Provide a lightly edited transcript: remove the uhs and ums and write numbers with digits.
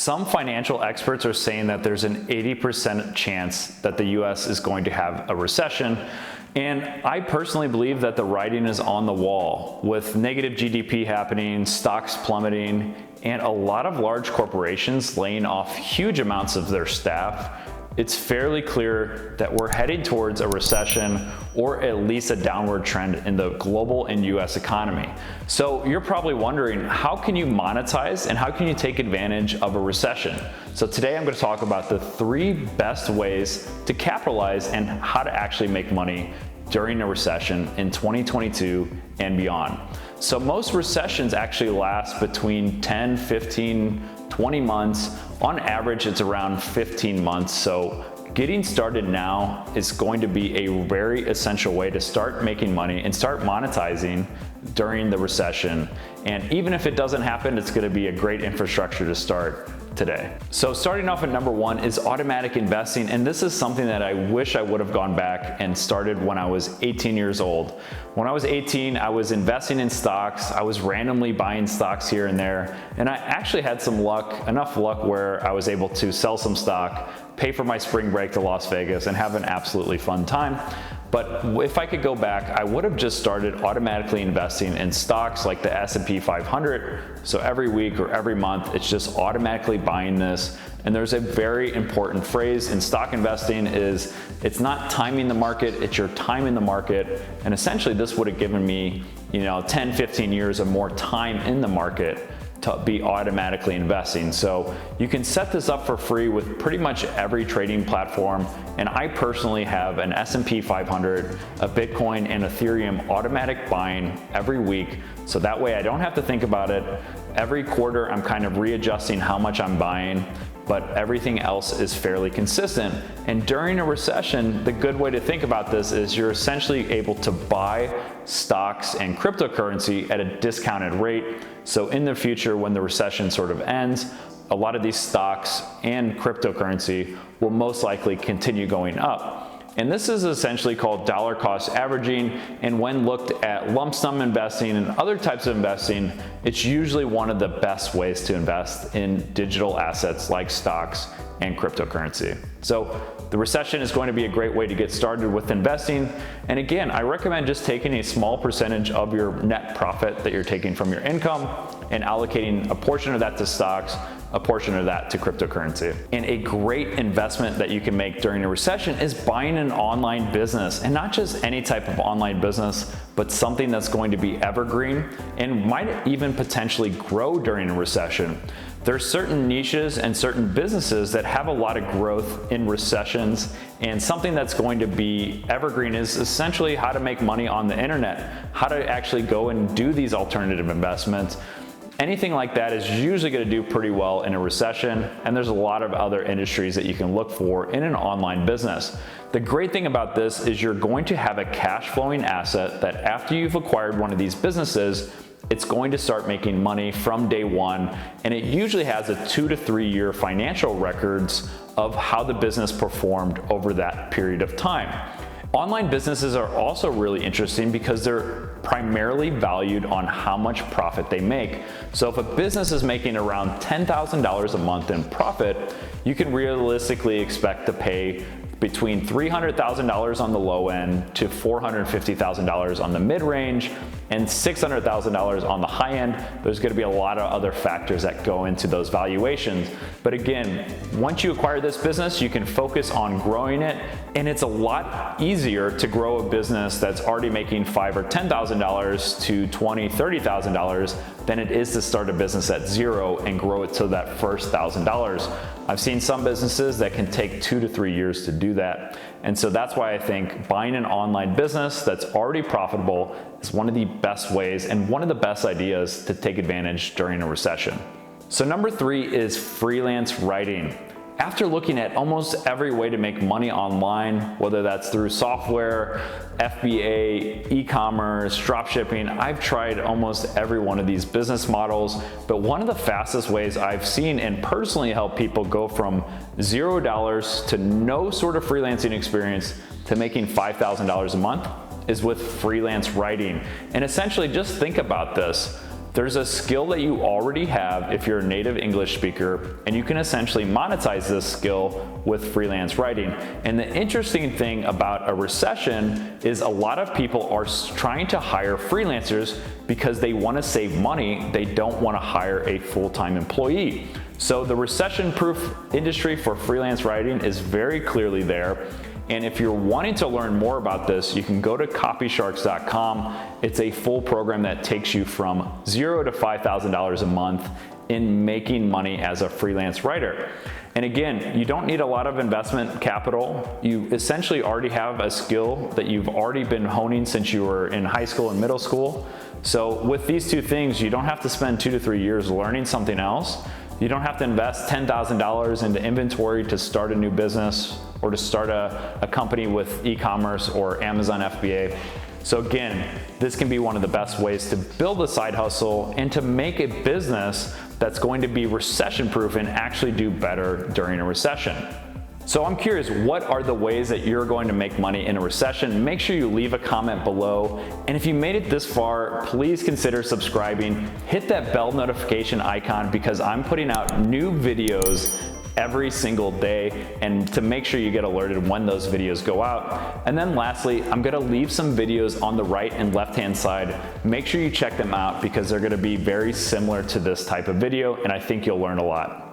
Some financial experts are saying that there's an 80% chance that the US is going to have a recession. And I personally believe that the writing is on the wall with negative GDP happening, stocks plummeting, and a lot of large corporations laying off huge amounts of their staff. It's fairly clear that we're heading towards a recession or at least a downward trend in the global and US economy. So you're probably wondering, how can you monetize and how can you take advantage of a recession? So today I'm going to talk about the 3 best ways to capitalize and how to actually make money during a recession in 2022 and beyond. So most recessions actually last between 10, 15, 20 months. On average, it's around 15 months. So getting started now is going to be a very essential way to start making money and start monetizing during the recession. And even if it doesn't happen, it's going to be a great infrastructure to start today. So starting off at number 1 is automatic investing, and this is something that I wish I would have gone back and started when I was 18 years old. When I was 18, I was investing in stocks. I was randomly buying stocks here and there, and I actually had some luck, enough luck where I was able to sell some stock, pay for my spring break to Las Vegas, and have an absolutely fun time. But if I could go back, I would have just started automatically investing in stocks like the S&P 500. So every week or every month, it's just automatically buying this. And there's a very important phrase in stock investing is it's not timing the market, it's your time in the market. And essentially this would have given me, 10, 15 years of more time in the market to be automatically investing. So you can set this up for free with pretty much every trading platform. And I personally have an S&P 500, a Bitcoin, and Ethereum automatic buying every week. So that way I don't have to think about it. Every quarter I'm kind of readjusting how much I'm buying, but everything else is fairly consistent. And during a recession, the good way to think about this is you're essentially able to buy stocks and cryptocurrency at a discounted rate. So in the future, when the recession sort of ends, a lot of these stocks and cryptocurrency will most likely continue going up. And this is essentially called dollar cost averaging. And when looked at lump sum investing and other types of investing, it's usually one of the best ways to invest in digital assets like stocks and cryptocurrency. So the recession is going to be a great way to get started with investing. And again, I recommend just taking a small percentage of your net profit that you're taking from your income and allocating a portion of that to stocks, a portion of that to cryptocurrency. And a great investment that you can make during a recession is buying an online business, and not just any type of online business, but something that's going to be evergreen and might even potentially grow during a recession. There's certain niches and certain businesses that have a lot of growth in recessions, and something that's going to be evergreen is essentially how to make money on the internet, how to actually go and do these alternative investments. Anything like that is usually going to do pretty well in a recession, and there's a lot of other industries that you can look for in an online business. The great thing about this is you're going to have a cash flowing asset that after you've acquired one of these businesses, it's going to start making money from day one, and it usually has a 2 to 3 year financial records of how the business performed over that period of time. Online businesses are also really interesting because they're primarily valued on how much profit they make. So if a business is making around $10,000 a month in profit, you can realistically expect to pay between $300,000 on the low end to $450,000 on the mid-range and $600,000 on the high end. There's going to be a lot of other factors that go into those valuations. But again, once you acquire this business, you can focus on growing it, and it's a lot easier to grow a business that's already making $5,000 or $10,000 to $20,000, $30,000 than it is to start a business at zero and grow it to that first $1,000. I've seen some businesses that can take 2 to 3 years to do that. And so that's why I think buying an online business that's already profitable is one of the best ways and one of the best ideas to take advantage during a recession. So number 3 is freelance writing. After looking at almost every way to make money online, whether that's through software, FBA, e-commerce, dropshipping, I've tried almost every one of these business models, but one of the fastest ways I've seen and personally helped people go from $0 to no sort of freelancing experience to making $5,000 a month is with freelance writing. And essentially just think about this. There's a skill that you already have if you're a native English speaker, and you can essentially monetize this skill with freelance writing. And the interesting thing about a recession is a lot of people are trying to hire freelancers because they want to save money. They don't want to hire a full-time employee. So the recession-proof industry for freelance writing is very clearly there. And if you're wanting to learn more about this, you can go to copysharks.com. It's a full program that takes you from $0 to $5,000 a month in making money as a freelance writer. And again, you don't need a lot of investment capital. You essentially already have a skill that you've already been honing since you were in high school and middle school. So with these two things, you don't have to spend 2 to 3 years learning something else. You don't have to invest $10,000 into inventory to start a new business or to start a company with e-commerce or Amazon FBA. So again, this can be one of the best ways to build a side hustle and to make a business that's going to be recession-proof and actually do better during a recession. So I'm curious, what are the ways that you're going to make money in a recession? Make sure you leave a comment below. And if you made it this far, please consider subscribing. Hit that bell notification icon because I'm putting out new videos every single day, and to make sure you get alerted when those videos go out. And then lastly, I'm gonna leave some videos on the right and left-hand side. Make sure you check them out because they're gonna be very similar to this type of video, and I think you'll learn a lot.